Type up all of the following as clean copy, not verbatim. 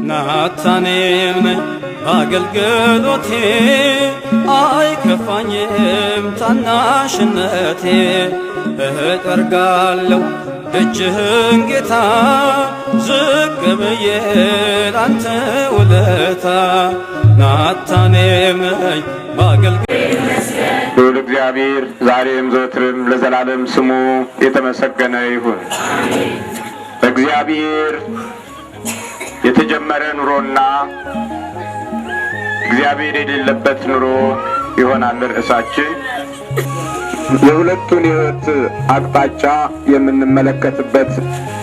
ናታኔም ነኝ በአገልግሎቴ አይከፋኝም ታናሽነቴ እጠርጋለሁ እጅህን ጌታ ዝቅ ብዬ ላንተ ውለታ ናታኔም ነኝ ልዑል እግዚአብሔር ዛሬም ዘወትርም ለዘላለም ስሙ የተመሰገነ ይሁን። እግዚአብሔር የተጀመረ ኑሮና እግዚአብሔር የሌለበት ኑሮ ይሆናል ርዕሳችን። የሁለቱን ሕይወት አቅጣጫ የምንመለከትበት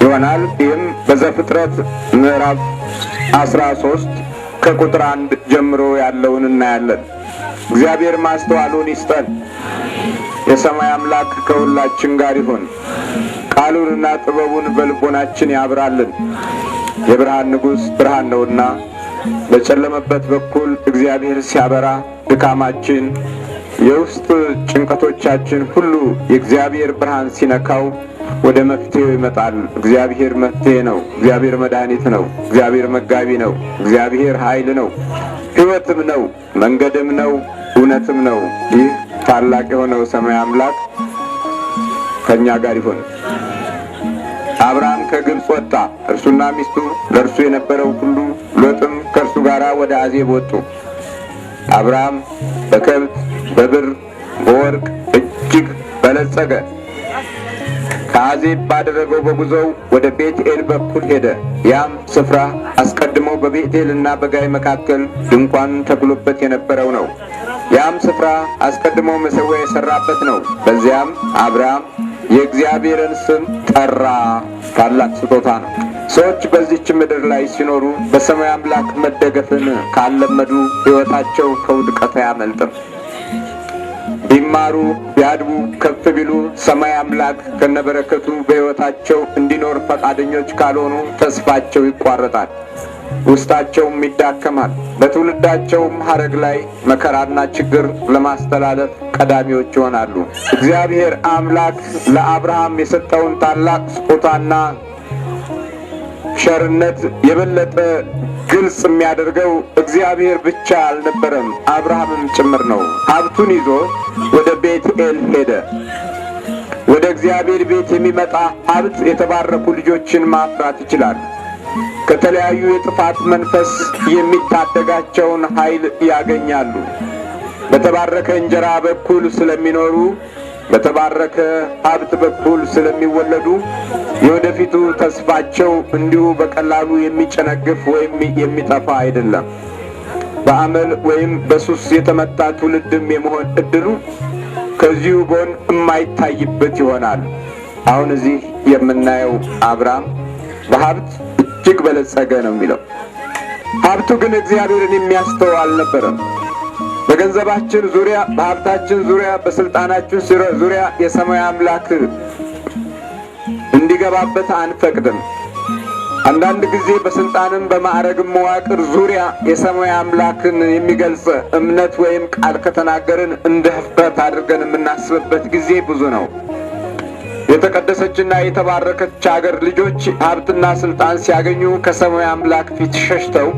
ይሆናል። ይህም በዘፍጥረት ምዕራፍ 13 ከቁጥር 1 ጀምሮ ያለውን እናያለን። እግዚአብሔር ማስተዋሉን ይስጠን። የሰማይ አምላክ ከሁላችን ጋር ይሁን። ቃሉንና ጥበቡን በልቦናችን ያብራልን። የብርሃን ንጉሥ ብርሃን ነውና በጨለመበት በኩል እግዚአብሔር ሲያበራ ድካማችን፣ የውስጥ ጭንቀቶቻችን ሁሉ የእግዚአብሔር ብርሃን ሲነካው ወደ መፍትሄው ይመጣል። እግዚአብሔር መፍትሄ ነው። እግዚአብሔር መድኃኒት ነው። እግዚአብሔር መጋቢ ነው። እግዚአብሔር ኃይል ነው፣ ሕይወትም ነው፣ መንገድም ነው፣ እውነትም ነው። ይህ ታላቅ የሆነው ሰማይ አምላክ ከእኛ ጋር ይሁን። አብርሃም ከግብፅ ወጣ፣ እርሱና ሚስቱ፣ ለእርሱ የነበረው ሁሉ። ሎጥም ከእርሱ ጋር ወደ አዜብ ወጡ። አብርሃም በከብት በብር በወርቅ እጅግ በለጸገ። ከአዜብ ባደረገው በጉዞው ወደ ቤትኤል በኩል ሄደ። ያም ስፍራ አስቀድሞ በቤትኤልና በጋይ መካከል ድንኳን ተክሎበት የነበረው ነው። ያም ስፍራ አስቀድሞ መሠዊያ የሠራበት ነው። በዚያም አብርሃም የእግዚአብሔርን ስም ጠራ። ታላቅ ስጦታ ነው። ሰዎች በዚች ምድር ላይ ሲኖሩ በሰማይ አምላክ መደገፍን ካለመዱ ሕይወታቸው ከውድቀት አያመልጥም። ቢማሩ ቢያድቡ ከፍ ቢሉ ሰማይ አምላክ ከነበረከቱ በሕይወታቸው እንዲኖር ፈቃደኞች ካልሆኑ ተስፋቸው ይቋረጣል፣ ውስጣቸውም ይዳከማል። በትውልዳቸውም ሐረግ ላይ መከራና ችግር ለማስተላለፍ ቀዳሚዎች ይሆናሉ። እግዚአብሔር አምላክ ለአብርሃም የሰጠውን ታላቅ ስጦታና ቸርነት የበለጠ ግልጽ የሚያደርገው እግዚአብሔር ብቻ አልነበረም፣ አብርሃምም ጭምር ነው። ሀብቱን ይዞ ወደ ቤትኤል ሄደ። ወደ እግዚአብሔር ቤት የሚመጣ ሀብት የተባረኩ ልጆችን ማፍራት ይችላል። ከተለያዩ የጥፋት መንፈስ የሚታደጋቸውን ኃይል ያገኛሉ። በተባረከ እንጀራ በኩል ስለሚኖሩ፣ በተባረከ ሀብት በኩል ስለሚወለዱ የወደፊቱ ተስፋቸው እንዲሁ በቀላሉ የሚጨነግፍ ወይም የሚጠፋ አይደለም። በአመል ወይም በሱስ የተመታ ትውልድም የመሆን እድሉ ከዚሁ ጎን የማይታይበት ይሆናል። አሁን እዚህ የምናየው አብርሃም በሀብት እጅግ በለጸገ ነው የሚለው። ሀብቱ ግን እግዚአብሔርን የሚያስተው አልነበረም። በገንዘባችን ዙሪያ፣ በሀብታችን ዙሪያ፣ በስልጣናችን ዙሪያ የሰማይ አምላክ እንዲገባበት አንፈቅድም። አንዳንድ ጊዜ በስልጣንም በማዕረግም መዋቅር ዙሪያ የሰማይ አምላክን የሚገልጽ እምነት ወይም ቃል ከተናገርን እንደ ኅፍረት አድርገን የምናስብበት ጊዜ ብዙ ነው። የተቀደሰችና የተባረከች አገር ልጆች ሀብትና ስልጣን ሲያገኙ ከሰማይ አምላክ ፊት ሸሽተው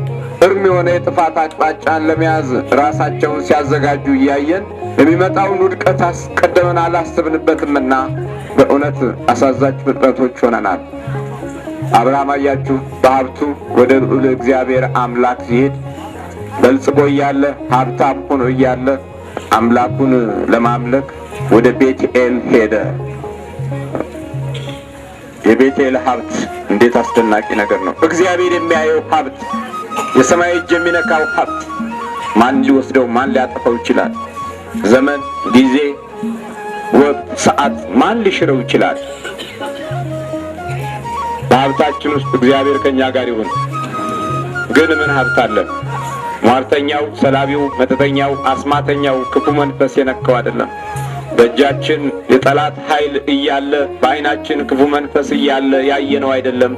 እርም የሆነ የጥፋት አቅጣጫን ለመያዝ ራሳቸውን ሲያዘጋጁ እያየን የሚመጣውን ውድቀት አስቀድመን አላስብንበትምና በእውነት አሳዛኝ ፍጥረቶች ሆነናል። አብርሃም አያችሁ፣ በሀብቱ ወደ ልዑል እግዚአብሔር አምላክ ሲሄድ በልጽጎ እያለ ሀብታም ሆኖ እያለ አምላኩን ለማምለክ ወደ ቤትኤል ሄደ። የቤትኤል ሀብት እንዴት አስደናቂ ነገር ነው! እግዚአብሔር የሚያየው ሀብት፣ የሰማይ እጅ የሚነካው ሀብት ማን ሊወስደው ማን ሊያጠፋው ይችላል? ዘመን፣ ጊዜ፣ ወቅት፣ ሰዓት ማን ሊሽረው ይችላል? በሀብታችን ውስጥ እግዚአብሔር ከኛ ጋር ይሁን። ግን ምን ሀብት አለን? ሟርተኛው፣ ሰላቢው፣ መተተኛው፣ አስማተኛው ክፉ መንፈስ የነካው አይደለም። በእጃችን የጠላት ኃይል እያለ በዓይናችን ክፉ መንፈስ እያለ ያየነው አይደለም።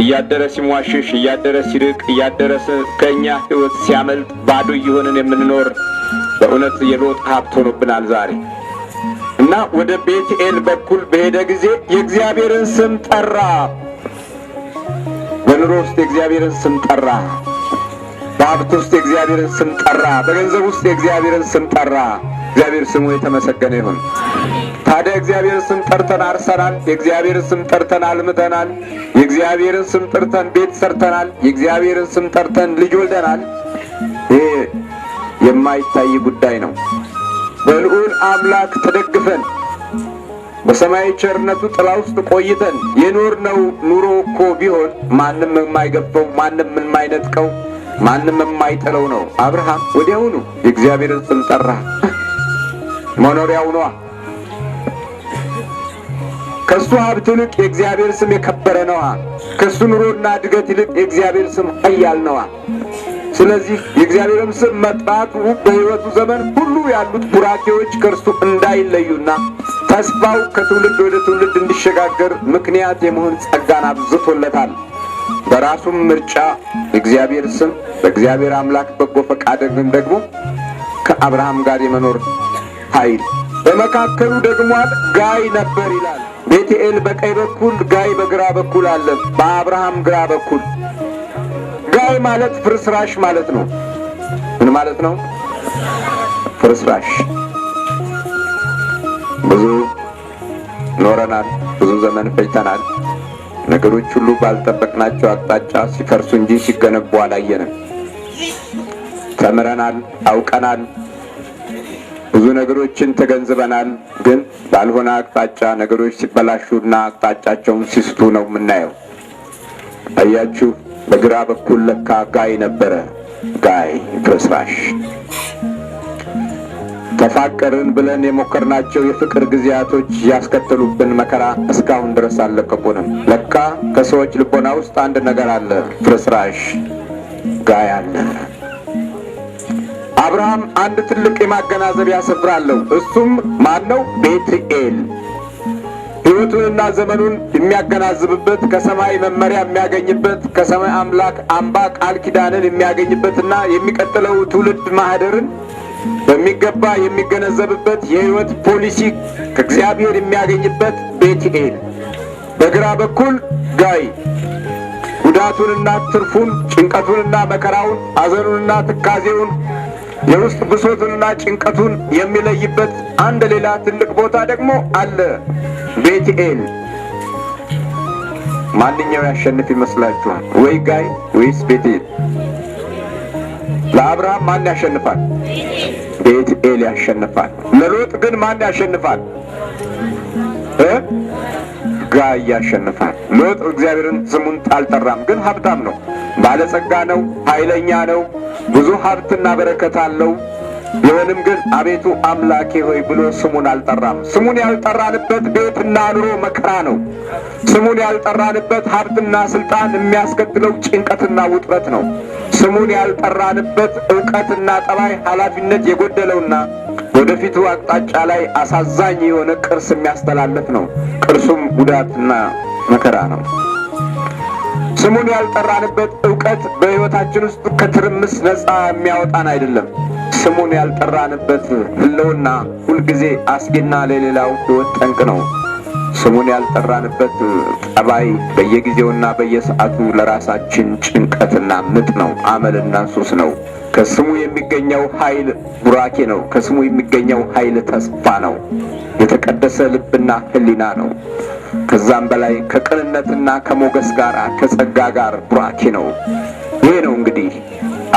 እያደረ ሲሟሽሽ፣ እያደረ ሲርቅ፣ እያደረ ከእኛ ሕይወት ሲያመልጥ ባዶ እየሆንን የምንኖር በእውነት የሎጥ ሀብት ሆኖብናል ዛሬ። እና ወደ ቤትኤል በኩል በሄደ ጊዜ የእግዚአብሔርን ስም ጠራ። በኑሮ ውስጥ የእግዚአብሔርን ስም ጠራ። በሀብት ውስጥ የእግዚአብሔርን ስም ጠራ። በገንዘብ ውስጥ የእግዚአብሔርን ስም ጠራ። እግዚአብሔር ስሙ የተመሰገነ ይሁን። ታዲያ የእግዚአብሔርን ስም ጠርተን አርሰናል። የእግዚአብሔርን ስም ጠርተን አልምተናል። የእግዚአብሔርን ስም ጠርተን ቤት ሰርተናል። የእግዚአብሔርን ስም ጠርተን ልጅ ወልደናል። ይሄ የማይታይ ጉዳይ ነው። በልዑል አምላክ ተደግፈን በሰማይ ቸርነቱ ጥላ ውስጥ ቆይተን የኖርነው ኑሮ እኮ ቢሆን ማንም የማይገፈው፣ ማንም የማይነጥቀው፣ ማንም የማይጥለው ነው። አብርሃም ወዲያውኑ የእግዚአብሔርን ስም ጠራ። መኖሪያው ነዋ። ከሱ ሀብት ይልቅ የእግዚአብሔር ስም የከበረ ነዋ። ከሱ ኑሮና እድገት ይልቅ የእግዚአብሔር ስም ኃያል ነዋ። ስለዚህ የእግዚአብሔርን ስም መጥራቱ በሕይወቱ ዘመን ሁሉ ያሉት ቡራኬዎች ከእርሱ እንዳይለዩና ተስፋው ከትውልድ ወደ ትውልድ እንዲሸጋገር ምክንያት የመሆን ጸጋን አብዝቶለታል። በራሱም ምርጫ የእግዚአብሔር ስም በእግዚአብሔር አምላክ በጎ ፈቃድ ደግሞ ከአብርሃም ጋር የመኖር ኃይል በመካከሉ ደግሞ ጋይ ነበር ይላል። ቤቴኤል በቀኝ በኩል ጋይ በግራ በኩል አለ። በአብርሃም ግራ በኩል ጋይ ማለት ፍርስራሽ ማለት ነው። ምን ማለት ነው? ፍርስራሽ። ብዙ ኖረናል፣ ብዙ ዘመን ፈጅተናል። ነገሮች ሁሉ ባልጠበቅናቸው አቅጣጫ ሲፈርሱ እንጂ ሲገነቡ አላየንም። ተምረናል፣ አውቀናል፣ ብዙ ነገሮችን ተገንዝበናል። ግን ባልሆነ አቅጣጫ ነገሮች ሲበላሹና አቅጣጫቸውን ሲስቱ ነው የምናየው። አያችሁ፣ በግራ በኩል ለካ ጋይ ነበረ። ጋይ ፍርስራሽ። ተፋቀርን ብለን የሞከርናቸው የፍቅር ጊዜያቶች ያስከተሉብን መከራ እስካሁን ድረስ አልለቀቁንም። ለካ ከሰዎች ልቦና ውስጥ አንድ ነገር አለ፣ ፍርስራሽ ጋይ አለ። አብርሃም አንድ ትልቅ የማገናዘቢያ ስፍራ አለው። እሱም ማን ነው? ቤትኤል። ሕይወቱንና ዘመኑን የሚያገናዝብበት፣ ከሰማይ መመሪያ የሚያገኝበት፣ ከሰማይ አምላክ አምባ ቃል ኪዳንን የሚያገኝበትና የሚቀጥለው ትውልድ ማህደርን በሚገባ የሚገነዘብበት የሕይወት ፖሊሲ ከእግዚአብሔር የሚያገኝበት ቤትኤል። በግራ በኩል ጋይ ጉዳቱንና ትርፉን፣ ጭንቀቱንና መከራውን፣ ሐዘኑንና ትካዜውን፣ የውስጥ ብሶቱንና ጭንቀቱን የሚለይበት አንድ ሌላ ትልቅ ቦታ ደግሞ አለ፣ ቤትኤል። ማንኛው ያሸንፍ ይመስላችኋል? ወይ ጋይ ወይስ ቤትኤል? ለአብርሃም ማን ያሸንፋል? ቤትኤል ያሸንፋል። ለሎጥ ግን ማን ያሸንፋል? ጋይ ያሸንፋል። ሎጥ እግዚአብሔርን ስሙን አልጠራም፣ ግን ሀብታም ነው፣ ባለጸጋ ነው፣ ኃይለኛ ነው፣ ብዙ ሀብትና በረከት አለው። ቢሆንም ግን አቤቱ አምላኬ ሆይ ብሎ ስሙን አልጠራም። ስሙን ያልጠራንበት ቤትና ኑሮ መከራ ነው። ስሙን ያልጠራንበት ሀብትና ስልጣን የሚያስከትለው ጭንቀትና ውጥረት ነው። ስሙን ያልጠራንበት ዕውቀትና ጠባይ ኃላፊነት የጎደለውና ወደፊቱ አቅጣጫ ላይ አሳዛኝ የሆነ ቅርስ የሚያስተላልፍ ነው። ቅርሱም ጉዳትና መከራ ነው። ስሙን ያልጠራንበት ዕውቀት በሕይወታችን ውስጥ ከትርምስ ነፃ የሚያወጣን አይደለም። ስሙን ያልጠራንበት ህልውና ሁልጊዜ አስጊና ለሌላው ሕይወት ጠንቅ ነው። ስሙን ያልጠራንበት ጠባይ በየጊዜውና በየሰዓቱ ለራሳችን ጭንቀትና ምጥ ነው፣ አመልና ሱስ ነው። ከስሙ የሚገኘው ኃይል ቡራኬ ነው። ከስሙ የሚገኘው ኃይል ተስፋ ነው። የተቀደሰ ልብና ህሊና ነው። ከዛም በላይ ከቅንነትና ከሞገስ ጋር ከጸጋ ጋር ቡራኬ ነው። ይሄ ነው እንግዲህ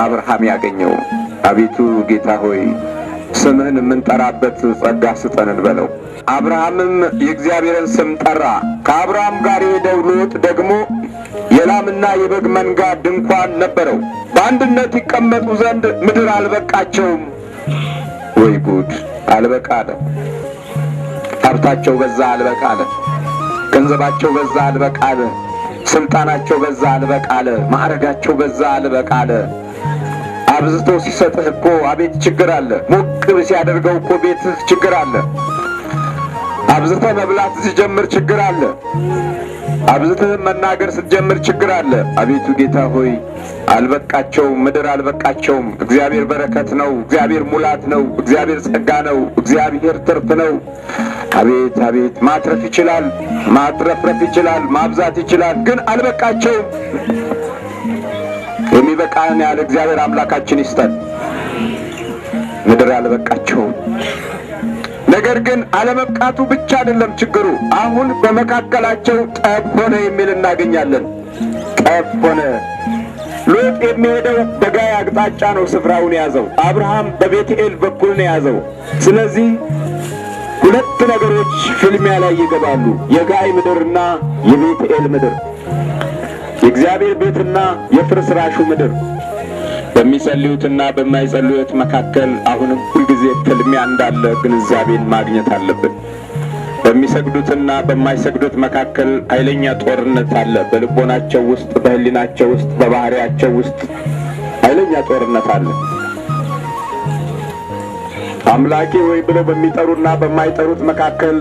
አብርሃም ያገኘው። አቤቱ ጌታ ሆይ ስምህን የምንጠራበት ጸጋ ስጠን እንበለው። አብርሃምም የእግዚአብሔርን ስም ጠራ። ከአብርሃም ጋር የሄደው ሎጥ ደግሞ የላምና የበግ መንጋ ድንኳን ነበረው። በአንድነት ይቀመጡ ዘንድ ምድር አልበቃቸውም። ወይ ጉድ! አልበቃ አለ። ሀብታቸው በዛ፣ አልበቃ አለ። ገንዘባቸው በዛ፣ አልበቃ አለ። ስልጣናቸው በዛ፣ አልበቃ አለ። ማዕረጋቸው በዛ፣ አልበቃ አለ። አብዝቶ ሲሰጥህ እኮ አቤት ችግር አለ። ሞቅ ሲያደርገው እኮ ቤትህ ችግር አለ። አብዝተህ መብላት ሲጀምር ችግር አለ። አብዝተህ መናገር ስትጀምር ችግር አለ። አቤቱ ጌታ ሆይ አልበቃቸውም፣ ምድር አልበቃቸውም። እግዚአብሔር በረከት ነው፣ እግዚአብሔር ሙላት ነው፣ እግዚአብሔር ጸጋ ነው፣ እግዚአብሔር ትርፍ ነው። አቤት አቤት ማትረፍ ይችላል። ማትረፍረፍ ይችላል፣ ማብዛት ይችላል፣ ግን አልበቃቸውም። የሚበቃን ያለ እግዚአብሔር አምላካችን ይስጠን። ምድር አልበቃቸውም። ነገር ግን አለመብቃቱ ብቻ አይደለም ችግሩ። አሁን በመካከላቸው ጠብ ሆነ የሚል እናገኛለን። ጠብ ሆነ። ሎጥ የሚሄደው በጋይ አቅጣጫ ነው ስፍራውን የያዘው። አብርሃም በቤትኤል በኩል ነው የያዘው። ስለዚህ ሁለት ነገሮች ፍልሚያ ላይ ይገባሉ። የጋይ ምድርና የቤትኤል ምድር፣ የእግዚአብሔር ቤትና የፍርስራሹ ምድር። በሚጸልዩትና በማይጸልዩት መካከል አሁንም ሁልጊዜ ፍልሚያ እንዳለ ግንዛቤን ማግኘት አለብን። በሚሰግዱትና በማይሰግዱት መካከል ኃይለኛ ጦርነት አለ። በልቦናቸው ውስጥ፣ በህሊናቸው ውስጥ፣ በባህሪያቸው ውስጥ ኃይለኛ ጦርነት አለ። አምላኬ ወይ ብለው በሚጠሩና በማይጠሩት መካከል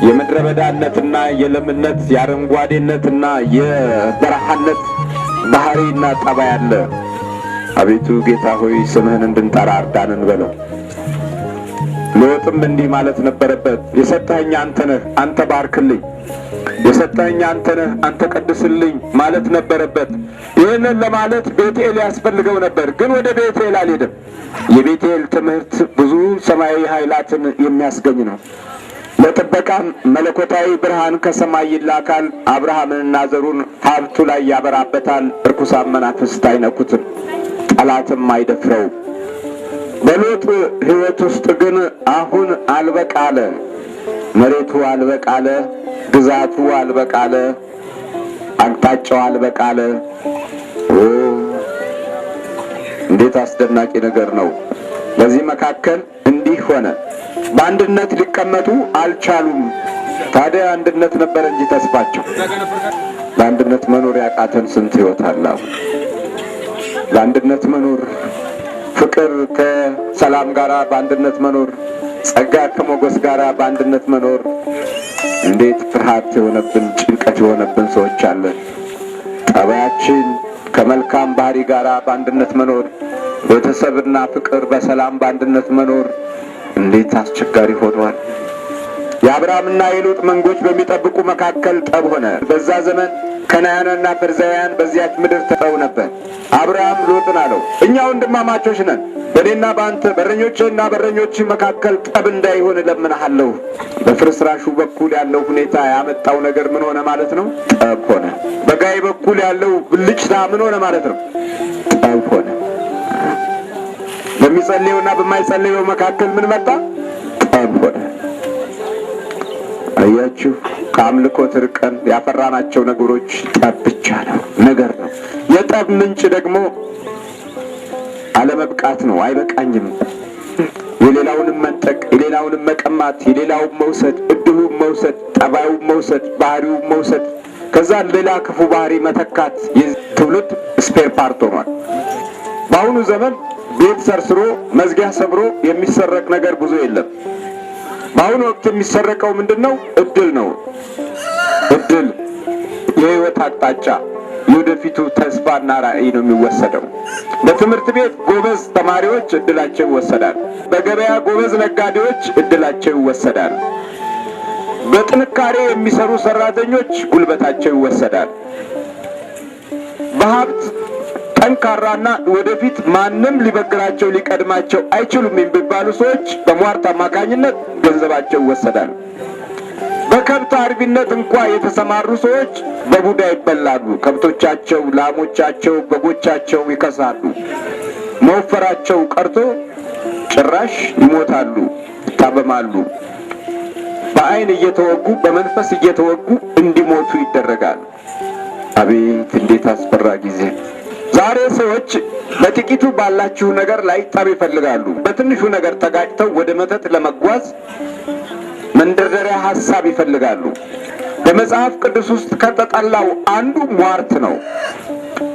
የምድረ በዳነትና የለምነት፣ የአረንጓዴነትና የበረሃነት ባህሪና ጠባይ አለ። አቤቱ ጌታ ሆይ ስምህን እንድንጠራ እርዳን እንበለው። ሎጥም እንዲህ ማለት ነበረበት። የሰጠኸኝ አንተ ነህ፣ አንተ ባርክልኝ። የሰጠኸኝ አንተ ነህ፣ አንተ ቀድስልኝ ማለት ነበረበት። ይህንን ለማለት ቤቴል ያስፈልገው ነበር፣ ግን ወደ ቤቴል አልሄደም። የቤቴል ትምህርት ብዙ ሰማያዊ ኃይላትን የሚያስገኝ ነው። ለጥበቃም መለኮታዊ ብርሃን ከሰማይ ይላካል። አብርሃምንና ዘሩን ሀብቱ ላይ ያበራበታል። ርኩሳን መናፍስት አይነኩትም፣ ጠላትም አይደፍረውም። በሎጥ ሕይወት ውስጥ ግን አሁን አልበቃለ። መሬቱ አልበቃለ፣ ግዛቱ አልበቃለ፣ አቅጣጫው አልበቃለ። እንዴት አስደናቂ ነገር ነው! በዚህ መካከል እንዲህ ሆነ። በአንድነት ሊቀመጡ አልቻሉም። ታዲያ አንድነት ነበር እንጂ ተስፋቸው። በአንድነት መኖር ያቃተን ስንት ሕይወት አለ። በአንድነት መኖር፣ ፍቅር ከሰላም ጋር በአንድነት መኖር፣ ጸጋ ከሞገስ ጋር በአንድነት መኖር እንዴት ፍርሃት የሆነብን ጭንቀት የሆነብን ሰዎች አለን። ጠባያችን ከመልካም ባህሪ ጋር በአንድነት መኖር፣ ቤተሰብና ፍቅር በሰላም በአንድነት መኖር እንዴት አስቸጋሪ ሆኗል። የአብርሃምና የሎጥ መንጎች በሚጠብቁ መካከል ጠብ ሆነ። በዛ ዘመን ከነዓናውያንና ፌርዛውያን በዚያች ምድር ተጠው ነበር። አብርሃም ሎጥን አለው፣ እኛ ወንድማማቾች ነን፣ በእኔና በአንተ በረኞችህና በረኞችህ መካከል ጠብ እንዳይሆን እለምንሃለሁ። በፍርስራሹ በኩል ያለው ሁኔታ ያመጣው ነገር ምን ሆነ ማለት ነው? ጠብ ሆነ። በጋይ በኩል ያለው ብልጭታ ምን ሆነ ማለት ነው? ጠብ ሆነ። በሚጸልየውና በማይጸልየው መካከል ምን መጣ? ጠብ ሆነ። አያችሁ፣ ከአምልኮት ርቀን ያፈራናቸው ነገሮች ጠብ ብቻ ነው ነገር ነው። የጠብ ምንጭ ደግሞ አለመብቃት ነው። አይበቃኝም። የሌላውንም መንጠቅ፣ የሌላውንም መቀማት፣ የሌላውን መውሰድ፣ እድሉን መውሰድ፣ ጠባዩን መውሰድ፣ ባህሪውን መውሰድ፣ ከዛ ሌላ ክፉ ባህሪ መተካት የትውልድ ስፔር ፓርት ሆኗል። በአሁኑ ዘመን ቤት ሰርስሮ መዝጊያ ሰብሮ የሚሰረቅ ነገር ብዙ የለም። በአሁኑ ወቅት የሚሰረቀው ምንድን ነው? እድል ነው። እድል፣ የህይወት አቅጣጫ፣ የወደፊቱ ተስፋና ራዕይ ነው የሚወሰደው። በትምህርት ቤት ጎበዝ ተማሪዎች እድላቸው ይወሰዳል። በገበያ ጎበዝ ነጋዴዎች እድላቸው ይወሰዳል። በጥንካሬ የሚሰሩ ሰራተኞች ጉልበታቸው ይወሰዳል። በሀብት ጠንካራና ወደፊት ማንም ሊበግራቸው ሊቀድማቸው አይችሉም የሚባሉ ሰዎች በሟርት አማካኝነት ገንዘባቸው ይወሰዳል። በከብት አርቢነት እንኳ የተሰማሩ ሰዎች በቡዳ ይበላሉ። ከብቶቻቸው፣ ላሞቻቸው፣ በጎቻቸው ይከሳሉ። መወፈራቸው ቀርቶ ጭራሽ ይሞታሉ፣ ይታመማሉ። በአይን እየተወጉ በመንፈስ እየተወጉ እንዲሞቱ ይደረጋል። አቤት እንዴት አስፈራ ጊዜ! ዛሬ ሰዎች በጥቂቱ ባላችሁ ነገር ላይ ጠብ ይፈልጋሉ። በትንሹ ነገር ተጋጭተው ወደ መተት ለመጓዝ መንደርደሪያ ሐሳብ ይፈልጋሉ። በመጽሐፍ ቅዱስ ውስጥ ከተጠላው አንዱ ሟርት ነው።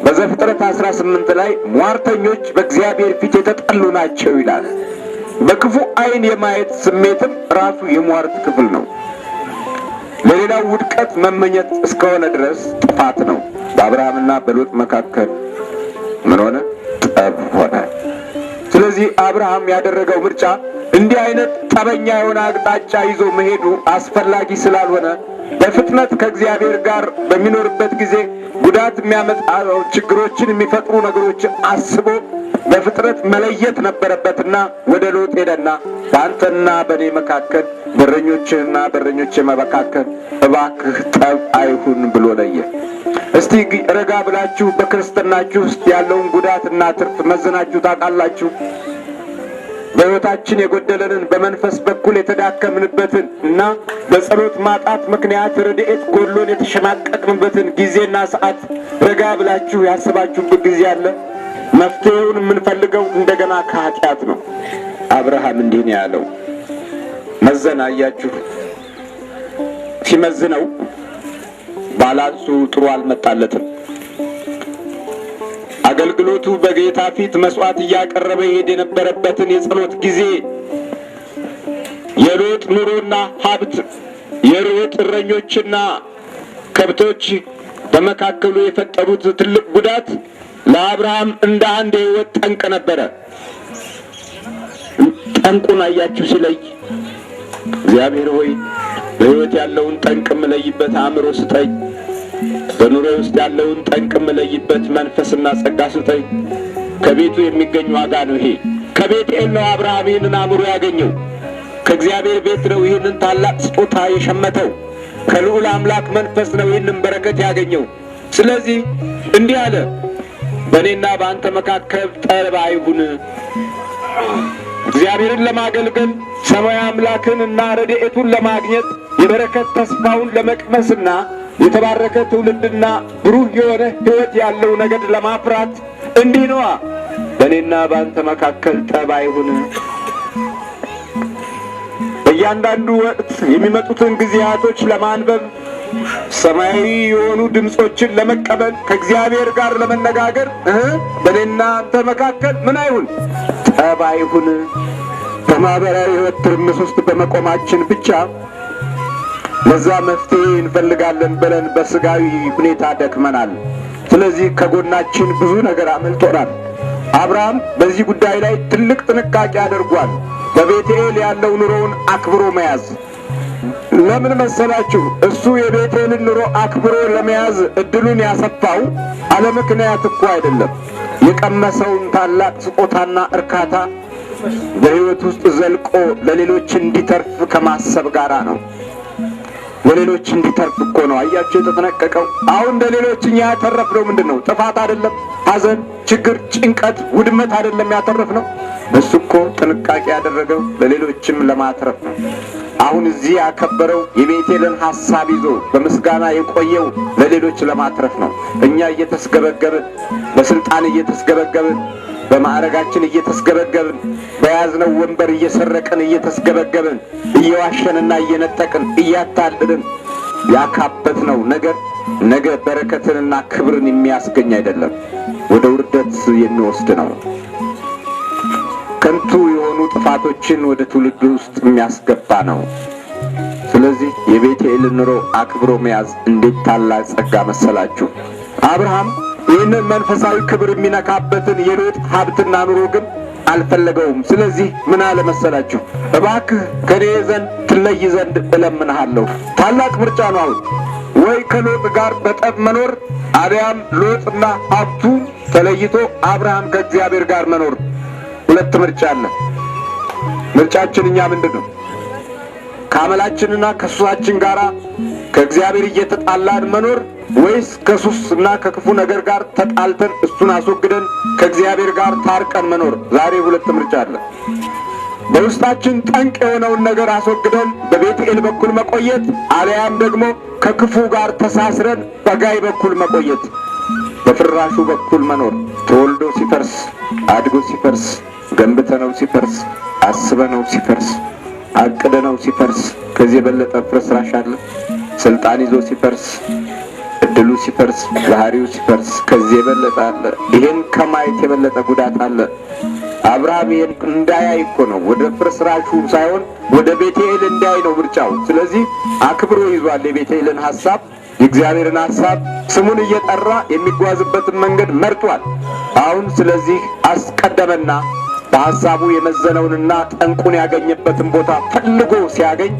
በዘፍጥረት 18 ላይ ሟርተኞች በእግዚአብሔር ፊት የተጠሉ ናቸው ይላል። በክፉ ዓይን የማየት ስሜትም ራሱ የሟርት ክፍል ነው። ለሌላው ውድቀት መመኘት እስከሆነ ድረስ ጥፋት ነው። በአብርሃምና በሎጥ መካከል ምን ሆነ? ጠብ ሆነ። ስለዚህ አብርሃም ያደረገው ምርጫ እንዲህ አይነት አይነት ጠበኛ የሆነ አቅጣጫ ይዞ መሄዱ አስፈላጊ ስላልሆነ በፍጥነት ከእግዚአብሔር ጋር በሚኖርበት ጊዜ ጉዳት የሚያመጣ ችግሮችን የሚፈጥሩ ነገሮችን አስቦ በፍጥነት መለየት ነበረበትና ወደ ሎጥ ሄደና በአንተና በእኔ መካከል በረኞችህና በረኞቼ መካከል እባክህ ጠብ አይሁን ብሎ ለየ። እስቲ ረጋ ብላችሁ በክርስትናችሁ ውስጥ ያለውን ጉዳትና ትርፍ መዝናችሁ ታውቃላችሁ? በሕይወታችን የጎደለንን በመንፈስ በኩል የተዳከምንበትን እና በጸሎት ማጣት ምክንያት ረድኤት ጎድሎን የተሸማቀቅንበትን ጊዜና ሰዓት ረጋ ብላችሁ ያሰባችሁበት ጊዜ አለ? መፍትሄውን የምንፈልገው እንደገና ከኃጢአት ነው። አብርሃም እንዲህ ነው ያለው። መዘን አያችሁ፣ ሲመዝነው ባላንሱ ጥሩ አልመጣለትም። አገልግሎቱ በጌታ ፊት መስዋዕት እያቀረበ ይሄድ የነበረበትን የጸሎት ጊዜ፣ የሎጥ ኑሮና ሀብት፣ የሎጥ እረኞችና ከብቶች በመካከሉ የፈጠሩት ትልቅ ጉዳት ለአብርሃም እንደ አንድ የሕይወት ጠንቅ ነበረ። ጠንቁን አያችሁ ሲለይ፣ እግዚአብሔር ሆይ በሕይወት ያለውን ጠንቅ የምለይበት አእምሮ ስጠኝ፣ በኑሮ ውስጥ ያለውን ጠንቅ የምለይበት መንፈስና ጸጋ ስጠኝ። ከቤቱ የሚገኝ ዋጋ ነው ይሄ። ከቤቴል ነው አብርሃም ይህንን አእምሮ ያገኘው። ከእግዚአብሔር ቤት ነው ይህንን ታላቅ ስጦታ የሸመተው። ከልዑል አምላክ መንፈስ ነው ይህንን በረከት ያገኘው። ስለዚህ እንዲህ አለ፣ በእኔና በአንተ መካከል ጠብ አይሁን። እግዚአብሔርን ለማገልገል ሰማያዊ አምላክን እና ረድኤቱን ለማግኘት የበረከት ተስፋውን ለመቅመስና የተባረከ ትውልድና ብሩህ የሆነ ሕይወት ያለው ነገድ ለማፍራት እንዲህ ነዋ፣ በእኔና በአንተ መካከል ጠብ አይሁን። በእያንዳንዱ ወቅት የሚመጡትን ጊዜያቶች ለማንበብ፣ ሰማያዊ የሆኑ ድምፆችን ለመቀበል፣ ከእግዚአብሔር ጋር ለመነጋገር በእኔና አንተ መካከል ምን አይሁን? ጠብ አይሁን። በማህበራዊ ሕይወት ትርምስ ውስጥ በመቆማችን ብቻ ለዛ መፍትሄ እንፈልጋለን ብለን በስጋዊ ሁኔታ ደክመናል። ስለዚህ ከጎናችን ብዙ ነገር አመልጦናል። አብርሃም በዚህ ጉዳይ ላይ ትልቅ ጥንቃቄ አድርጓል። በቤቴል ያለው ኑሮውን አክብሮ መያዝ። ለምን መሰላችሁ? እሱ የቤቴልን ኑሮ አክብሮ ለመያዝ እድሉን ያሰፋው አለ ምክንያት እኮ አይደለም። የቀመሰውን ታላቅ ስጦታና እርካታ በሕይወት ውስጥ ዘልቆ ለሌሎች እንዲተርፍ ከማሰብ ጋራ ነው። ለሌሎች እንዲተርፍ እኮ ነው። አያችሁ የተጠነቀቀው። አሁን ለሌሎች እኛ ያተረፍነው ምንድን ነው? ጥፋት አይደለም፣ ሐዘን፣ ችግር፣ ጭንቀት፣ ውድመት አይደለም ያተረፍነው። እሱ እኮ ጥንቃቄ ያደረገው ለሌሎችም ለማትረፍ ነው። አሁን እዚህ ያከበረው የቤቴልን ሐሳብ ይዞ በምስጋና የቆየው ለሌሎች ለማትረፍ ነው። እኛ እየተስገበገብን፣ በስልጣን እየተስገበገብን፣ በማዕረጋችን እየተስገበገብን፣ በያዝነው ወንበር እየሰረቅን እየተስገበገብን፣ እየዋሸንና እየነጠቅን እያታልልን ያካበትነው ነገር ነገ በረከትንና ክብርን የሚያስገኝ አይደለም፣ ወደ ውርደት የሚወስድ ነው። ከንቱ የሆኑ ጥፋቶችን ወደ ትውልድ ውስጥ የሚያስገባ ነው። ስለዚህ የቤቴልን ኑሮ አክብሮ መያዝ እንዴት ታላቅ ጸጋ መሰላችሁ! አብርሃም ይህንን መንፈሳዊ ክብር የሚነካበትን የሎጥ ሀብትና ኑሮ ግን አልፈለገውም። ስለዚህ ምን አለ መሰላችሁ? እባክህ ከኔ ዘንድ ትለይ ዘንድ እለምንሃለሁ። ታላቅ ምርጫ ነው አሁን። ወይ ከሎጥ ጋር በጠብ መኖር፣ አሊያም ሎጥና ሀብቱ ተለይቶ አብርሃም ከእግዚአብሔር ጋር መኖር። ሁለት ምርጫ አለ። ምርጫችን እኛ ምንድን ነው? ከአመላችንና ከሱሳችን ጋር ከእግዚአብሔር እየተጣላን መኖር ወይስ ከሱስና ከክፉ ነገር ጋር ተጣልተን እሱን አስወግደን ከእግዚአብሔር ጋር ታርቀን መኖር? ዛሬ ሁለት ምርጫ አለ። በውስጣችን ጠንቅ የሆነውን ነገር አስወግደን በቤቴል በኩል መቆየት፣ አለያም ደግሞ ከክፉ ጋር ተሳስረን በጋይ በኩል መቆየት፣ በፍራሹ በኩል መኖር። ተወልዶ ሲፈርስ፣ አድጎ ሲፈርስ፣ ገንብተነው ሲፈርስ፣ አስበነው ሲፈርስ፣ አቅደነው ሲፈርስ፣ ከዚህ የበለጠ ፍርስራሽ አለ? ስልጣን ይዞ ሲፈርስ፣ እድሉ ሲፈርስ፣ ባህሪው ሲፈርስ ከዚህ የበለጠ አለ? ይሄን ከማየት የበለጠ ጉዳት አለ? አብርሃም ይሄን እንዳያይ እኮ ነው፣ ወደ ፍርስራሹ ሳይሆን ወደ ቤቴል እንዳያይ ነው ምርጫው። ስለዚህ አክብሮ ይዟል የቤቴልን ሐሳብ፣ የእግዚአብሔርን ሐሳብ፣ ስሙን እየጠራ የሚጓዝበትን መንገድ መርጧል። አሁን ስለዚህ አስቀደመና በሐሳቡ የመዘነውንና ጠንቁን ያገኘበትን ቦታ ፈልጎ ሲያገኝ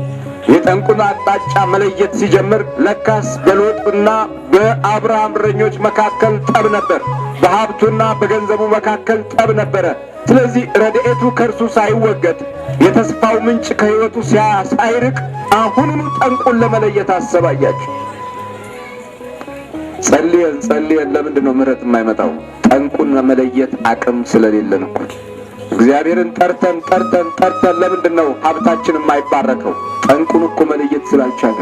የጠንቁን አቅጣጫ መለየት ሲጀምር ለካስ በሎጥና በአብርሃም እረኞች መካከል ጠብ ነበር። በሀብቱና በገንዘቡ መካከል ጠብ ነበረ። ስለዚህ ረድኤቱ ከእርሱ ሳይወገድ የተስፋው ምንጭ ከሕይወቱ ሳይርቅ አሁኑኑ ጠንቁን ለመለየት አሰባያችሁ። ጸልየን ለምንድን ነው ምሕረት የማይመጣው? ጠንቁን ለመለየት አቅም ስለሌለን እኮ። እግዚአብሔርን ጠርተን ለምንድን ነው ሀብታችን የማይባረከው? ጠንቁን እኮ መለየት ስላልቻለ።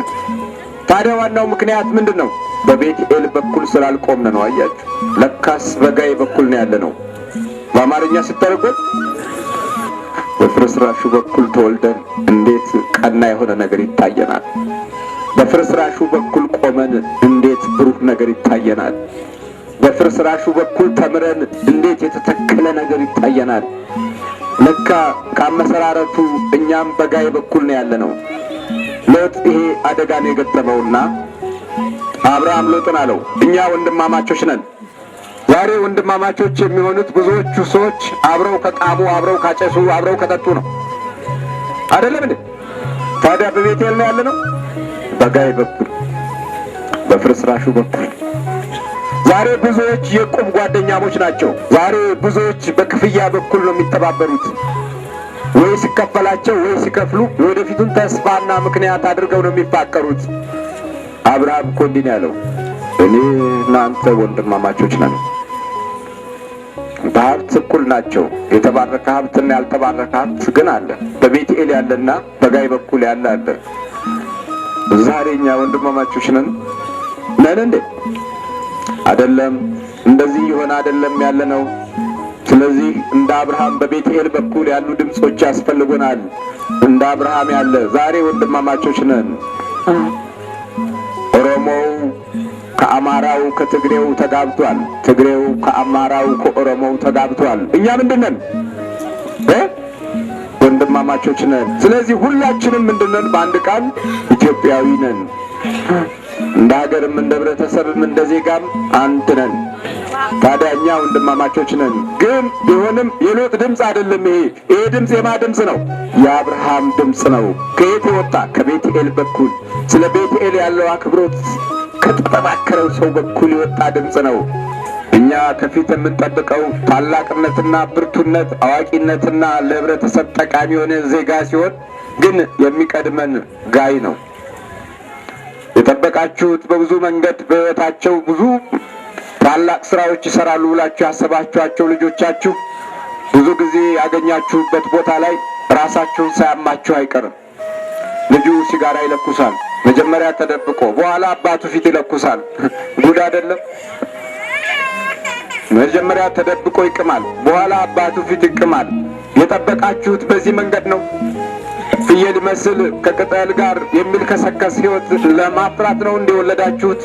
ታዲያ ዋናው ምክንያት ምንድን ነው? በቤትኤል በኩል ስላልቆምን ነው። አያችሁ፣ ለካስ በጋይ በኩል ነው ያለ ነው። በአማርኛ ሲተረጎም በፍርስራሹ በኩል ተወልደን እንዴት ቀና የሆነ ነገር ይታየናል። በፍርስራሹ በኩል ቆመን እንዴት ብሩህ ነገር ይታየናል። በፍርስራሹ በኩል ተምረን እንዴት የተተከለ ነገር ይታየናል። ለካ ከአመሰራረቱ እኛም በጋይ በኩል ነው ያለ ነው። ሎጥ ይሄ አደጋ ነው የገጠመውና አብርሃም ሎጥን አለው፣ እኛ ወንድማማቾች ነን። ዛሬ ወንድማማቾች የሚሆኑት ብዙዎቹ ሰዎች አብረው ከቃሙ፣ አብረው ካጨሱ፣ አብረው ከጠጡ ነው አይደለም እንዴ? ታዲያ በቤቴል ነው ያለ ነው፣ በጋይ በኩል በፍርስራሹ በኩል። ዛሬ ብዙዎች የቁም ጓደኛሞች ናቸው። ዛሬ ብዙዎች በክፍያ በኩል ነው የሚተባበሩት። ወይ ሲከፈላቸው ወይ ሲከፍሉ የወደፊቱን ተስፋና ምክንያት አድርገው ነው የሚፋቀሩት። አብርሃም እኮ እንዲህ ነው ያለው፣ እኔ እናንተ ወንድማማቾች ነን። በሀብት እኩል ናቸው። የተባረከ ሀብትና ያልተባረከ ሀብት ግን አለ። በቤትኤል ያለና በጋይ በኩል ያለ አለ። ዛሬ እኛ ወንድማማቾች ነን እንዴ? አይደለም። እንደዚህ የሆነ አይደለም ያለ ነው። ስለዚህ እንደ አብርሃም በቤትኤል በኩል ያሉ ድምጾች ያስፈልጉናል። እንደ አብርሃም ያለ ዛሬ ወንድማማቾች ነን። ኦሮሞው ከአማራው ከትግሬው ተጋብቷል። ትግሬው ከአማራው ከኦሮሞው ተጋብቷል። እኛ ምንድነን? ወንድማማቾች ነን። ስለዚህ ሁላችንም ምንድነን? በአንድ ቃል ኢትዮጵያዊ ነን። እንደ ሀገርም እንደ ህብረተሰብም እንደ ዜጋም አንድ ነን። ታዲያ እኛ ወንድማማቾች ነን። ግን ቢሆንም የሎጥ ድምፅ አይደለም ይሄ ድምፅ የማ ድምፅ ነው? የአብርሃም ድምፅ ነው። ከየት የወጣ? ከቤትኤል በኩል። ስለ ቤትኤል ያለው አክብሮት ከተጠናከረው ሰው በኩል የወጣ ድምፅ ነው። እኛ ከፊት የምንጠብቀው ታላቅነትና ብርቱነት፣ አዋቂነትና ለህብረተሰብ ጠቃሚ የሆነ ዜጋ ሲሆን ግን የሚቀድመን ጋይ ነው። የጠበቃችሁት በብዙ መንገድ በሕይወታቸው ብዙ ታላቅ ስራዎች ይሰራሉ ብላችሁ ያሰባችኋቸው ልጆቻችሁ ብዙ ጊዜ ያገኛችሁበት ቦታ ላይ ራሳችሁን ሳያማችሁ አይቀርም። ልጁ ሲጋራ ይለኩሳል፣ መጀመሪያ ተደብቆ፣ በኋላ አባቱ ፊት ይለኩሳል። ጉድ አይደለም? መጀመሪያ ተደብቆ ይቅማል፣ በኋላ አባቱ ፊት ይቅማል። የጠበቃችሁት በዚህ መንገድ ነው። ፍየል መስል ከቅጠል ጋር የሚልከሰከስ ሕይወት ለማፍራት ነው እንደወለዳችሁት።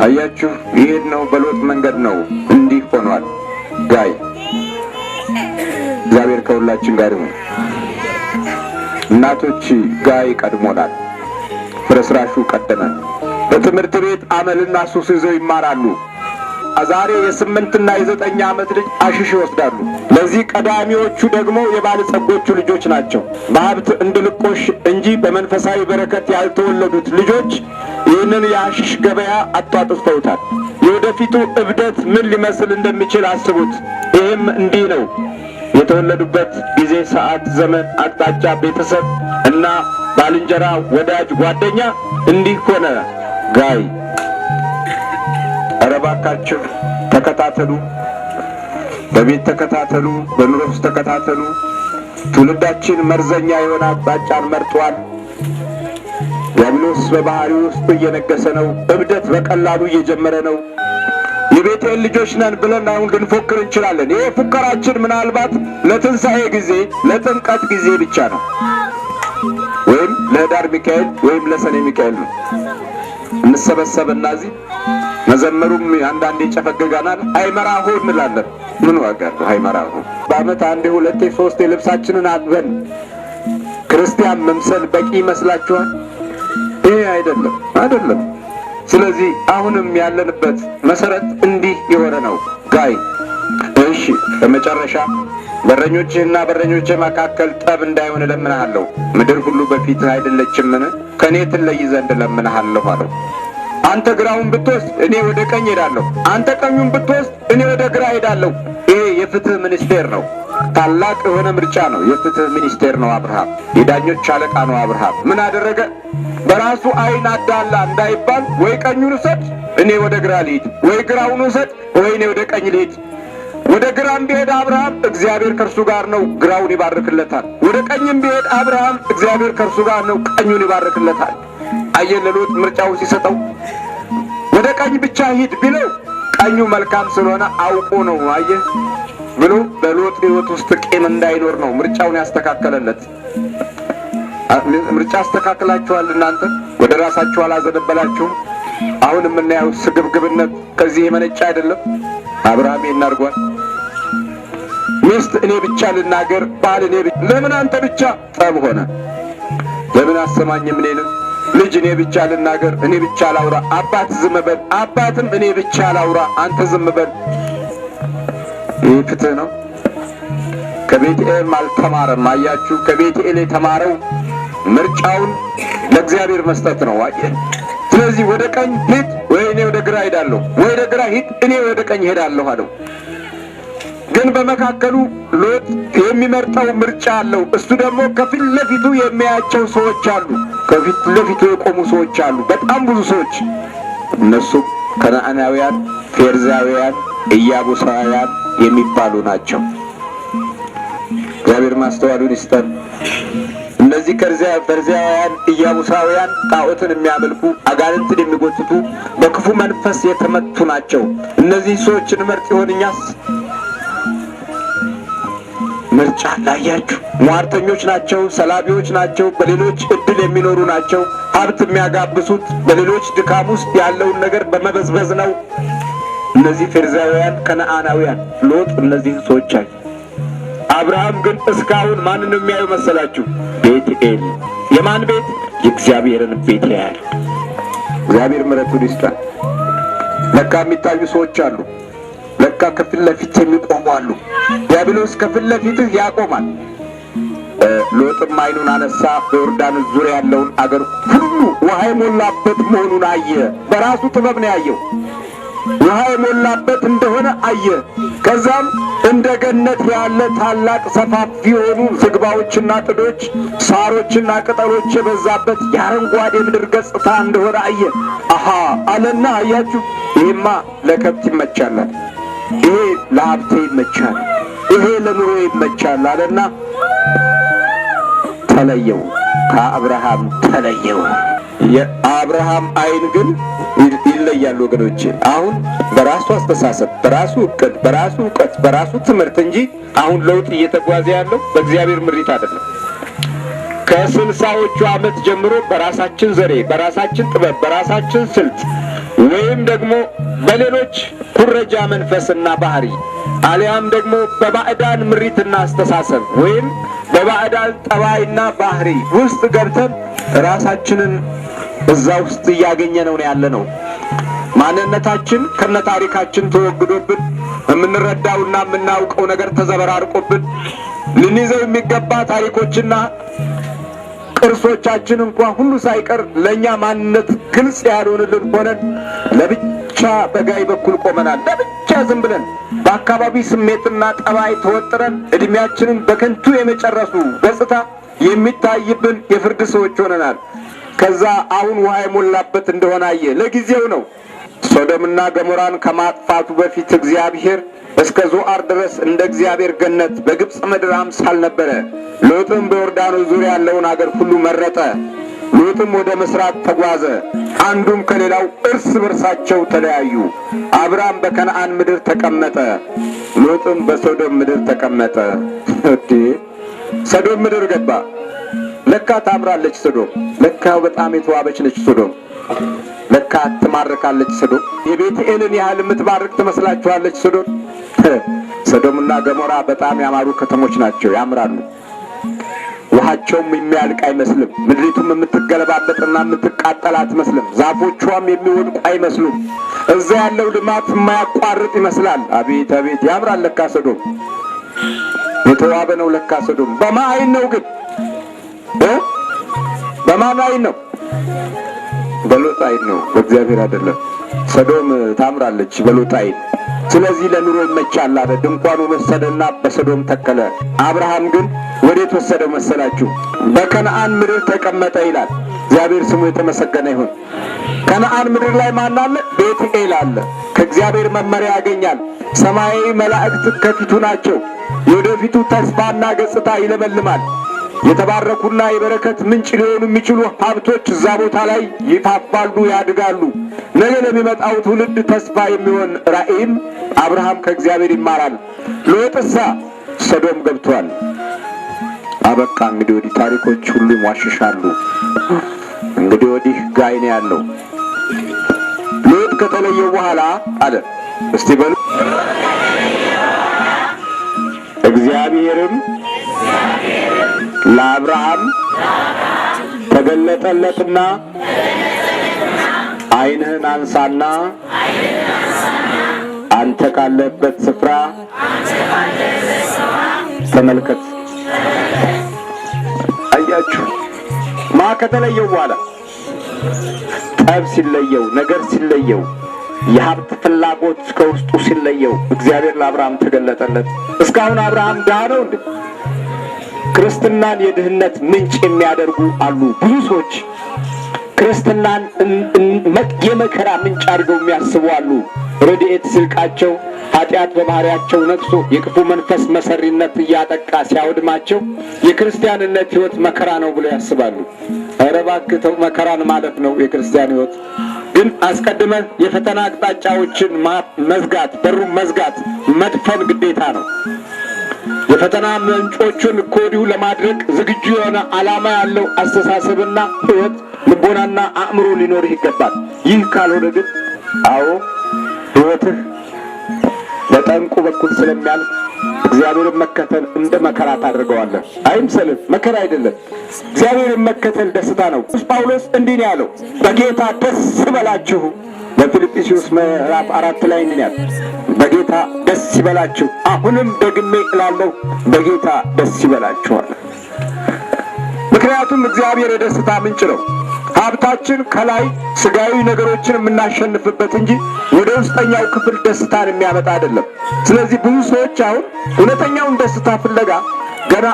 አያችሁ፣ ይሄድ ነው በሎጥ መንገድ ነው። እንዲህ ሆኗል። ጋይ እግዚአብሔር ከሁላችን ጋር ይሁን። እናቶች ጋይ ቀድሞናል። ፍርስራሹ ቀደመን። በትምህርት ቤት አመልና ሱስ ይዘው ይማራሉ። ዛሬ የ8ና የ9 ዓመት ልጅ አሽሽ ይወስዳሉ። ለዚህ ቀዳሚዎቹ ደግሞ የባለጸጎቹ ልጆች ናቸው። በሀብት እንድልቆሽ እንጂ በመንፈሳዊ በረከት ያልተወለዱት ልጆች ይህንን የአሽሽ ገበያ አጧጥፈውታል። የወደፊቱ እብደት ምን ሊመስል እንደሚችል አስቡት። ይህም እንዲህ ነው። የተወለዱበት ጊዜ፣ ሰዓት፣ ዘመን፣ አቅጣጫ፣ ቤተሰብ እና ባልንጀራ፣ ወዳጅ፣ ጓደኛ እንዲህ ሆነ። ጋይ ኧረ እባካችሁ ተከታተሉ። በቤት ተከታተሉ፣ በኑሮ ውስጥ ተከታተሉ። ትውልዳችን መርዘኛ የሆነ አቅጣጫን መርጧል። ዲያብሎስ በባህሪው ውስጥ እየነገሰ ነው። እብደት በቀላሉ እየጀመረ ነው። የቤቴል ልጆች ነን ብለን አሁን ልንፎክር እንችላለን። ይሄ ፉከራችን ምናልባት ለትንሣኤ ጊዜ፣ ለጥምቀት ጊዜ ብቻ ነው፣ ወይም ለኅዳር ሚካኤል ወይም ለሰኔ ሚካኤል ነው። እንሰበሰብና እዚህ መዘመሩም አንዳንዴ ጨፈገጋናል። አይመራሁ እንላለን። ምን ዋጋ አለው አይመራሁ? በዓመት አንዴ ሁለቴ ሶስቴ ልብሳችንን አጥበን ክርስቲያን መምሰል በቂ ይመስላችኋል? ይሄ አይደለም። ስለዚህ አሁንም ያለንበት መሰረት እንዲህ የሆነ ነው። ጋይ እሺ፣ በመጨረሻ በረኞችህና በረኞቼ መካከል ጠብ እንዳይሆን እለምንሃለሁ። ምድር ሁሉ በፊትህ አይደለችምን? ከእኔ ትለይ ዘንድ እለምንሃለሁ አለው። አንተ ግራውን ብትወስድ እኔ ወደ ቀኝ ሄዳለሁ፣ አንተ ቀኙን ብትወስድ እኔ ወደ ግራ ሄዳለሁ። ይሄ የፍትህ ሚኒስቴር ነው። ታላቅ የሆነ ምርጫ ነው። የፍትህ ሚኒስቴር ነው አብርሃም። የዳኞች አለቃ ነው አብርሃም። ምን አደረገ? በራሱ ዓይን አዳላ እንዳይባል ወይ ቀኙን ውሰድ እኔ ወደ ግራ ልሂድ፣ ወይ ግራውን ውሰድ ወይ እኔ ወደ ቀኝ ልሂድ። ወደ ግራም ቢሄድ አብርሃም እግዚአብሔር ከእርሱ ጋር ነው፣ ግራውን ይባርክለታል። ወደ ቀኝም ቢሄድ አብርሃም እግዚአብሔር ከእርሱ ጋር ነው፣ ቀኙን ይባርክለታል። አየህ ለሎጥ ምርጫውን ሲሰጠው ወደ ቀኝ ብቻ ሂድ ቢለው ቀኙ መልካም ስለሆነ አውቆ ነው አየህ ብሎ በሎጥ ሕይወት ውስጥ ቂም እንዳይኖር ነው ምርጫውን ያስተካከለለት። ምርጫ አስተካክላችኋል እናንተ? ወደ ራሳችሁ አላዘነበላችሁም? አሁን የምናየው ስግብግብነት ከዚህ የመነጨ አይደለም? አብርሃም ይህን አድርጓል። ሚስት እኔ ብቻ ልናገር፣ ባል እኔ ብቻ። ለምን አንተ ብቻ? ጠብ ሆነ። ለምን አሰማኝም እኔንም? ልጅ እኔ ብቻ ልናገር፣ እኔ ብቻ ላውራ። አባት ዝም በል፣ አባትም እኔ ብቻ ላውራ፣ አንተ ዝም በል። ይህ ፍትህ ነው? ከቤቴል አልተማረም። አያችሁ፣ ከቤቴል የተማረው ምርጫውን ለእግዚአብሔር መስጠት ነው። አየህ። ስለዚህ ወደ ቀኝ ሂድ ወይ እኔ ወደ ግራ ሄዳለሁ፣ ወይ ወደ ግራ ሂድ እኔ ወደ ቀኝ ሄዳለሁ አለው። ግን በመካከሉ ሎጥ የሚመርጠው ምርጫ አለው። እሱ ደግሞ ከፊት ለፊቱ የሚያያቸው ሰዎች አሉ። ከፊት ለፊቱ የቆሙ ሰዎች አሉ፣ በጣም ብዙ ሰዎች። እነሱም ከነዓናውያን፣ ፌርዛውያን፣ ኢያቡሳውያን የሚባሉ ናቸው። እግዚአብሔር ማስተዋሉን ይስጠን። እነዚህ ፈርዛውያን፣ ኢያቡሳውያን ጣዖትን የሚያመልኩ አጋንንትን የሚጎትቱ በክፉ መንፈስ የተመቱ ናቸው። እነዚህ ሰዎችን መርጥ ይሆን እኛስ? ምርጫ ላያችሁ። ሟርተኞች ናቸው፣ ሰላቢዎች ናቸው፣ በሌሎች እድል የሚኖሩ ናቸው። ሀብት የሚያጋብሱት በሌሎች ድካም ውስጥ ያለውን ነገር በመበዝበዝ ነው። እነዚህ ፌርዛውያን፣ ከነዓናውያን። ሎጥ እነዚህ ሰዎች አይ። አብርሃም ግን እስካሁን ማንን የሚያዩ መሰላችሁ? ቤቴል። የማን ቤት? የእግዚአብሔርን ቤት ያያል። እግዚአብሔር ምሕረቱን ይስጣል። ለካ የሚታዩ ሰዎች አሉ። ለካ ከፊት ለፊት የሚቆሙ አሉ። ዲያብሎስ ከፊት ለፊትህ ያቆማል። ሎጥም ዓይኑን አነሳ፣ በዮርዳኖስ ዙሪያ ያለውን አገር ሁሉ ውሃ የሞላበት መሆኑን አየ። በራሱ ጥበብ ነው ያየው። ውሃ የሞላበት እንደሆነ አየ። ከዛም እንደ ገነት ያለ ታላቅ ሰፋፊ የሆኑ ዝግባዎችና ጥዶች፣ ሳሮችና ቅጠሎች የበዛበት የአረንጓዴ ምድር ገጽታ እንደሆነ አየ። አሃ አለና፣ አያችሁ፣ ይሄማ ለከብት ይመቻላል፣ ይሄ ለሀብቴ ይመቻል፣ ይሄ ለኑሮ ይመቻል አለና ተለየው፣ ከአብርሃም ተለየው። የአብርሃም ዓይን ግን ይለያሉ ወገኖቼ። አሁን በራሱ አስተሳሰብ፣ በራሱ እቅድ፣ በራሱ እውቀት፣ በራሱ ትምህርት እንጂ አሁን ለውጥ እየተጓዘ ያለው በእግዚአብሔር ምሪት አይደለም። ከ60ዎቹ ዓመት ጀምሮ በራሳችን ዘሬ፣ በራሳችን ጥበብ፣ በራሳችን ስልት ወይም ደግሞ በሌሎች ኩረጃ መንፈስና ባህሪ አሊያም ደግሞ በባዕዳን ምሪትና አስተሳሰብ ወይም በባዕዳን ጠባይና ባህሪ ውስጥ ገብተን ራሳችንን እዛ ውስጥ እያገኘነው ነው ያለነው። ማንነታችን ከነታሪካችን ተወግዶብን የምንረዳውና የምናውቀው ነገር ተዘበራርቆብን ልንይዘው የሚገባ ታሪኮችና ቅርሶቻችን እንኳን ሁሉ ሳይቀር ለእኛ ማንነት ግልጽ ያልሆንልን ሆነን ለብቻ በጋይ በኩል ቆመናል። ለብቻ ዝም ብለን በአካባቢ ስሜትና ጠባይ ተወጥረን ዕድሜያችንን በከንቱ የመጨረሱ ገጽታ የሚታይብን የፍርድ ሰዎች ሆነናል። ከዛ አሁን ውሃ የሞላበት እንደሆነ አየ። ለጊዜው ነው። ሶዶምና ገሞራን ከማጥፋቱ በፊት እግዚአብሔር እስከ ዞአር ድረስ እንደ እግዚአብሔር ገነት በግብፅ ምድር አምሳል ነበረ። ሎጥም በዮርዳኖስ ዙሪያ ያለውን አገር ሁሉ መረጠ። ሎጥም ወደ ምስራቅ ተጓዘ። አንዱም ከሌላው እርስ በርሳቸው ተለያዩ። አብርሃም በከነዓን ምድር ተቀመጠ፣ ሎጥም በሶዶም ምድር ተቀመጠ። ሰዶም ምድር ገባ። ለካ ታምራለች ሶዶም። ለካ በጣም የተዋበች ነች ሶዶም። ለካ ትማርካለች ሶዶም። የቤቴልን ያህል የምትባርክ ትመስላችኋለች ሶዶም? ሰዶምና ገሞራ በጣም ያማሩ ከተሞች ናቸው፣ ያምራሉ። ውሃቸውም የሚያልቅ አይመስልም። ምድሪቱም የምትገለባበጥና የምትቃጠል አትመስልም። ዛፎቿም የሚወድቁ አይመስሉም። እዛ ያለው ልማት የማያቋርጥ ይመስላል። አቤት አቤት ያምራል ለካ ሶዶም። የተዋበ ነው ለካ ሰዶም። በማን ዓይን ነው ግን? በማን ዓይን ነው? በሎጥ ዓይን ነው፣ በእግዚአብሔር አይደለም። ሰዶም ታምራለች በሎጥ ዓይን። ስለዚህ ለኑሮ ይመቻል አለ። ድንኳኑን ወሰደና በሰዶም ተከለ። አብርሃም ግን ወዴት ወሰደው መሰላችሁ? በከነዓን ምድር ተቀመጠ ይላል። እግዚአብሔር ስሙ የተመሰገነ ይሁን። ከነዓን ምድር ላይ ማን አለ? ቤትኤል አለ። ከእግዚአብሔር መመሪያ ያገኛል። ሰማያዊ መላእክት ከፊቱ ናቸው። የወደፊቱ ተስፋና ገጽታ ይለመልማል። የተባረኩና የበረከት ምንጭ ሊሆኑ የሚችሉ ሀብቶች እዛ ቦታ ላይ ይፋፋሉ፣ ያድጋሉ። ነገ ለሚመጣው ትውልድ ተስፋ የሚሆን ራእይም አብርሃም ከእግዚአብሔር ይማራል። ሎጥሳ ሰዶም ገብቷል። አበቃ። እንግዲህ ወዲህ ታሪኮች ሁሉ ይሟሽሻሉ። እንግዲህ ወዲህ ጋይ ነው ያለው። ሎጥ ከተለየው በኋላ አለ እስቲ በሉ እግዚአብሔርም ለአብርሃም ተገለጠለትና ዓይንህን አንሳና አንተ ካለበት ስፍራ ተመልከት። አያችሁ፣ ማ ከተለየው በኋላ ጠብ ሲለየው፣ ነገር ሲለየው፣ የሀብት ፍላጎት ከውስጡ ሲለየው እግዚአብሔር ለአብርሃም ተገለጠለት። እስካሁን አብርሃም ድሃ ነው እንዴ? ክርስትናን የድህነት ምንጭ የሚያደርጉ አሉ። ብዙ ሰዎች ክርስትናን የመከራ ምንጭ አድርገው የሚያስቡ አሉ። ረድኤት ስልቃቸው ኃጢአት በባህሪያቸው ነግሶ የክፉ መንፈስ መሰሪነት እያጠቃ ሲያወድማቸው የክርስቲያንነት ሕይወት መከራ ነው ብለው ያስባሉ። ኧረ እባክህ ተው፣ መከራን ማለት ነው የክርስቲያን ሕይወት። ግን አስቀድመን የፈተና አቅጣጫዎችን መዝጋት፣ በሩን መዝጋት፣ መድፈን ግዴታ ነው። የፈተና ምንጮቹን ከወዲሁ ለማድረግ ዝግጁ የሆነ ዓላማ ያለው አስተሳሰብና ሕይወት፣ ልቦናና አእምሮ ሊኖርህ ይገባል። ይህ ካልሆነ ግን አዎ ሕይወትህ በጠንቁ በኩል ስለሚያልፍ እግዚአብሔርን መከተል እንደ መከራ ታደርገዋለህ። አይምሰልህ፣ መከራ አይደለም። እግዚአብሔርን መከተል ደስታ ነው። ቅዱስ ጳውሎስ እንዲህ ነው ያለው፣ በጌታ ደስ ይበላችሁ። በፊልጵስዩስ ምዕራፍ 4 ላይ እንዲህ ያለው፣ በጌታ ደስ ይበላችሁ። አሁንም ደግሜ እላለሁ በጌታ ደስ ይበላችኋል። ምክንያቱም እግዚአብሔር የደስታ ምንጭ ነው። ሀብታችን ከላይ ስጋዊ ነገሮችን የምናሸንፍበት እንጂ ወደ ውስጠኛው ክፍል ደስታን የሚያመጣ አይደለም። ስለዚህ ብዙ ሰዎች አሁን እውነተኛውን ደስታ ፍለጋ ገና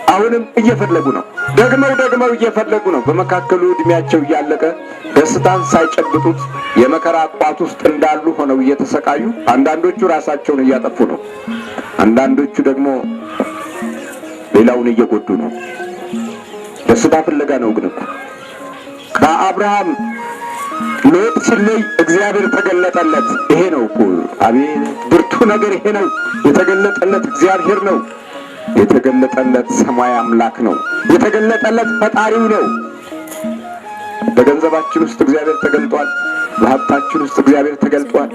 አሁንም እየፈለጉ ነው። ደግመው እየፈለጉ ነው። በመካከሉ ዕድሜያቸው እያለቀ ደስታን ሳይጨብጡት የመከራ ቋት ውስጥ እንዳሉ ሆነው እየተሰቃዩ፣ አንዳንዶቹ ራሳቸውን እያጠፉ ነው። አንዳንዶቹ ደግሞ ሌላውን እየጎዱ ነው። ደስታ ፍለጋ ነው። ግን ከአብርሃም ሎጥ ሲለይ እግዚአብሔር ተገለጠለት። ይሄ ነው እኮ አቤት ብርቱ ነገር! ይሄ ነው የተገለጠለት። እግዚአብሔር ነው የተገለጠለት። ሰማይ አምላክ ነው የተገለጠለት። ፈጣሪው ነው። በገንዘባችን ውስጥ እግዚአብሔር ተገልጧል። በሀብታችን ውስጥ እግዚአብሔር ተገልጧል።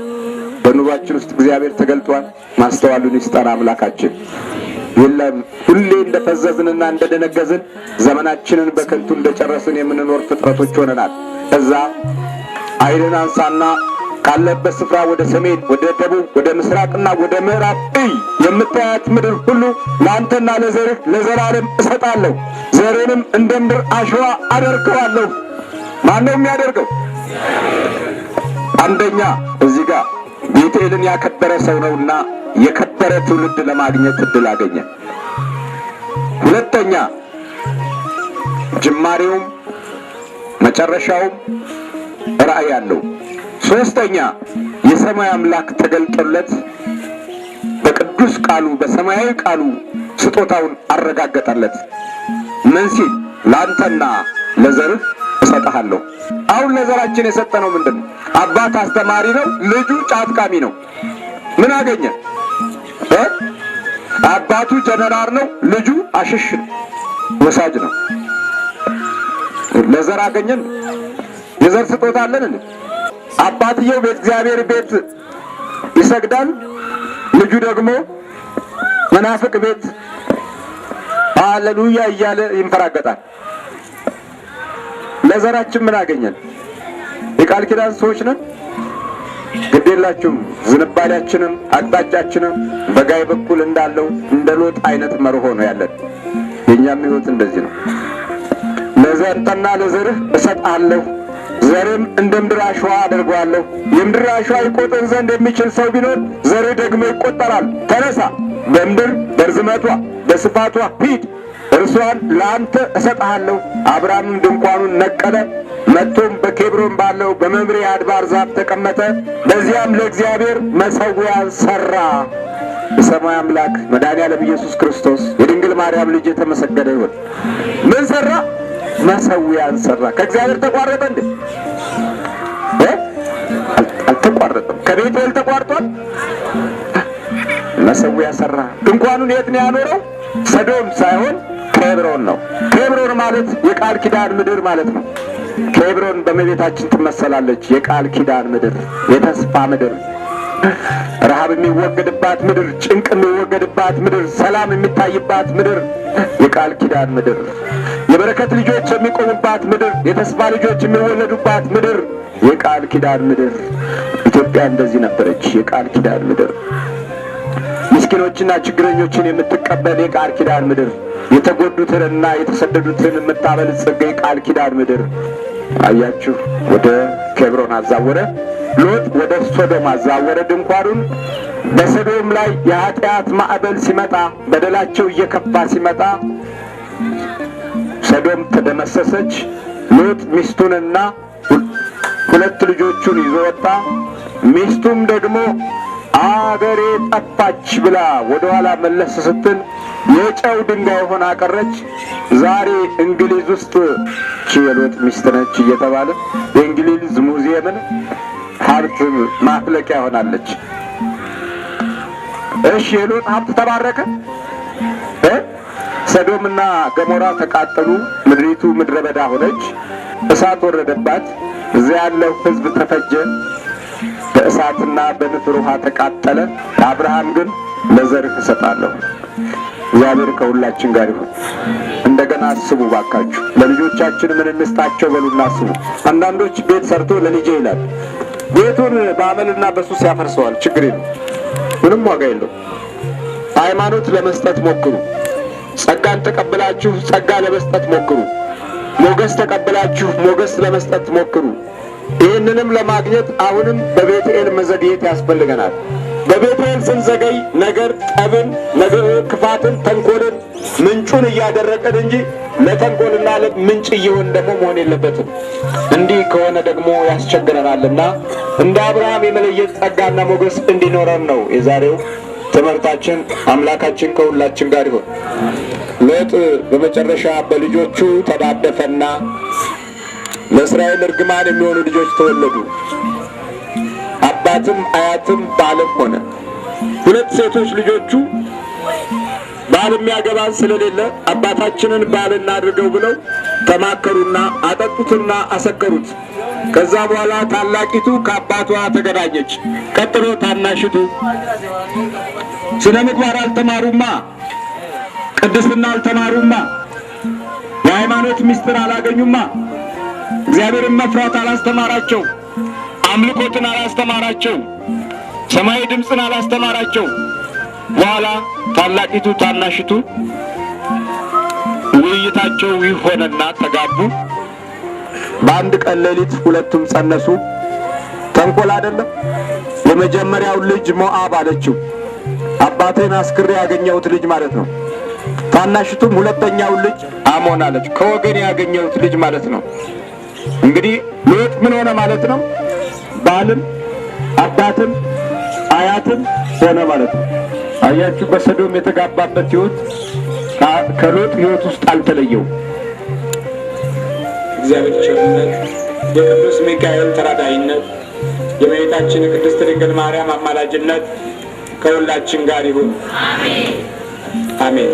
በኑሯችን ውስጥ እግዚአብሔር ተገልጧል። ማስተዋሉን ይስጠን አምላካችን። የለም ሁሌ እንደፈዘዝንና እንደደነገዝን ዘመናችንን በከንቱ እንደጨረስን የምንኖር ፍጥረቶች ሆነናል። ከዛ ዓይንን አንሳና ካለበት ስፍራ ወደ ሰሜን፣ ወደ ደቡብ፣ ወደ ምስራቅና ወደ ምዕራብ እይ። የምታያት ምድር ሁሉ ለአንተና ለዘርህ ለዘላለም እሰጣለሁ። ዘርንም እንደ ምድር አሸዋ አደርገዋለሁ። ማን ነው የሚያደርገው? አንደኛ እዚህ ጋር ቤቴልን ያከበረ ሰው ነውና የከበረ ትውልድ ለማግኘት እድል አገኘ። ሁለተኛ ጅማሬውም መጨረሻውም ራእይ አለው። ሶስተኛ የሰማይ አምላክ ተገልጦለት በቅዱስ ቃሉ በሰማያዊ ቃሉ ስጦታውን አረጋገጠለት። ምን ሲል? ለአንተና ለዘርህ እሰጥሃለሁ። አሁን ለዘራችን የሰጠነው ምንድን ነው? አባት አስተማሪ ነው፣ ልጁ ጫት ቃሚ ነው። ምን አገኘ? አባቱ ጀነራል ነው፣ ልጁ አሽሽ ወሳጅ ነው። ለዘር አገኘን? የዘር ስጦታ አለን? አባትየው በእግዚአብሔር ቤት ይሰግዳል፣ ልጁ ደግሞ መናፍቅ ቤት ሃሌሉያ እያለ ይንፈራገጣል። ለዘራችን ምን አገኘን? የቃል ኪዳን ሰዎች ነን። ግዴላችሁም ዝንባሌያችንም አቅጣጫችንም በጋይ በኩል እንዳለው እንደ ሎጥ አይነት መርሆ ነው ያለን። የኛም ሕይወት እንደዚህ ነው። ለዘንተና ለዘርህ እሰጣለሁ፣ ዘርም እንደ ምድር አሸዋ አደርገዋለሁ። የምድር አሸዋ ይቆጠር ዘንድ የሚችል ሰው ቢኖር ዘርህ ደግሞ ይቆጠራል። ተነሳ፣ በምድር በርዝመቷ በስፋቷ ሂድ፣ እርሷን ለአንተ እሰጥሃለሁ። አብርሃምም ድንኳኑን ነቀለ፣ መጥቶም በኬብሮን ባለው በመምሬ አድባር ዛፍ ተቀመጠ። በዚያም ለእግዚአብሔር መሠዊያን ሠራ። የሰማይ አምላክ መድኃኔዓለም ኢየሱስ ክርስቶስ የድንግል ማርያም ልጅ የተመሰገነ ይሁን። ምን ሠራ? መሠዊያን ሠራ። ከእግዚአብሔር ተቋረጠ እንዴ? አልተቋረጠም። ከቤቴል ተቋርጧል? መሠዊያ ሠራ። ድንኳኑን የት ነው ያኖረው? ሰዶም ሳይሆን ኬብሮን ነው። ኬብሮን ማለት የቃል ኪዳን ምድር ማለት ነው። ኬብሮን በእመቤታችን ትመሰላለች። የቃል ኪዳን ምድር፣ የተስፋ ምድር፣ ረሃብ የሚወገድባት ምድር፣ ጭንቅ የሚወገድባት ምድር፣ ሰላም የሚታይባት ምድር፣ የቃል ኪዳን ምድር፣ የበረከት ልጆች የሚቆሙባት ምድር፣ የተስፋ ልጆች የሚወለዱባት ምድር፣ የቃል ኪዳን ምድር። ኢትዮጵያ እንደዚህ ነበረች፣ የቃል ኪዳን ምድር። ምስኪኖችና ችግረኞችን የምትቀበል የቃል ኪዳን ምድር፣ የተጎዱትንና የተሰደዱትን የምታበለጽግ የቃል ኪዳን ምድር። አያችሁ፣ ወደ ኬብሮን አዛወረ። ሎጥ ወደ ሶዶም አዛወረ ድንኳኑን። በሶዶም ላይ የኃጢአት ማዕበል ሲመጣ፣ በደላቸው እየከፋ ሲመጣ ሰዶም ተደመሰሰች። ሎጥ ሚስቱንና ሁለት ልጆቹን ይዞ ወጣ። ሚስቱም ደግሞ አገሬ ጠፋች ብላ ወደ ኋላ መለስ ስትል የጨው ድንጋይ ሆና ቀረች። ዛሬ እንግሊዝ ውስጥ የሎጥ ሚስት ነች እየተባለ የእንግሊዝ ሙዚየምን ሀብት ማፍለቂያ ሆናለች። እሺ፣ የሎጥ ሀብት ተባረከ። ሰዶምና ገሞራ ተቃጠሉ። ምድሪቱ ምድረ በዳ ሆነች። እሳት ወረደባት። እዚያ ያለው ሕዝብ ተፈጀ። በእሳትና በንፍር ውሃ ተቃጠለ። አብርሃም ግን ለዘርህ እሰጣለሁ። እግዚአብሔር ከሁላችን ጋር ይሁን። እንደገና አስቡ ባካችሁ። ለልጆቻችን ምን እንስጣቸው በሉና አስቡ። አንዳንዶች ቤት ሰርቶ ለልጄ ይላል። ቤቱን በአመልና በሱስ ያፈርሰዋል። ችግር የለም፣ ምንም ዋጋ የለው። ሃይማኖት ለመስጠት ሞክሩ። ጸጋን ተቀብላችሁ ጸጋ ለመስጠት ሞክሩ። ሞገስ ተቀብላችሁ ሞገስ ለመስጠት ሞክሩ። ይህንንም ለማግኘት አሁንም በቤቴል መዘግየት ያስፈልገናል። በቤቴል ስንዘገይ ነገር ጠብን፣ ነገር ክፋትን፣ ተንኮልን ምንጩን እያደረቀን እንጂ ለተንኮልና ምንጭ እየሆን ደግሞ መሆን የለበትም። እንዲህ ከሆነ ደግሞ ያስቸግረናልና እንደ አብርሃም የመለየት ጸጋና ሞገስ እንዲኖረን ነው የዛሬው ትምህርታችን። አምላካችን ከሁላችን ጋር ይሁን። ሎጥ በመጨረሻ በልጆቹ ተዳደፈና ለእስራኤል እርግማን የሚሆኑ ልጆች ተወለዱ። አባትም አያትም ባልም ሆነ። ሁለት ሴቶች ልጆቹ ባል የሚያገባን ስለሌለ አባታችንን ባል እናድርገው ብለው ተማከሩና አጠጡትና አሰከሩት። ከዛ በኋላ ታላቂቱ ከአባቷ ተገናኘች። ቀጥሎ ታናሽቱ። ስነ ምግባር አልተማሩማ፣ ቅድስና አልተማሩማ፣ የሃይማኖት ምስጢር አላገኙማ፣ እግዚአብሔርን መፍራት አላስተማራቸው፣ አምልኮትን አላስተማራቸው፣ ሰማይ ድምፅን አላስተማራቸው። በኋላ ታላቂቱ ታናሽቱ ውይይታቸው ይሆነና ተጋቡ። በአንድ ቀን ሌሊት ሁለቱም ጸነሱ። ተንኮል አይደለም? የመጀመሪያው ልጅ ሞዓብ አለችው፣ አባቴን አስክሬ ያገኘሁት ልጅ ማለት ነው። ታናሽቱም ሁለተኛው ልጅ አሞን አለች፣ ከወገን ያገኘሁት ልጅ ማለት ነው። እንግዲህ ሎጥ ምን ሆነ ማለት ነው? ባልም አባትም አያትም ሆነ ማለት ነው። አያችሁ፣ በሰዶም የተጋባበት ሕይወት ከሎጥ ሕይወት ውስጥ አልተለየው። እግዚአብሔር ቸርነት፣ የቅዱስ ሚካኤል ተራዳኢነት፣ የእመቤታችን የቅድስት ድንግል ማርያም አማላጅነት ከሁላችን ጋር ይሁን። አሜን።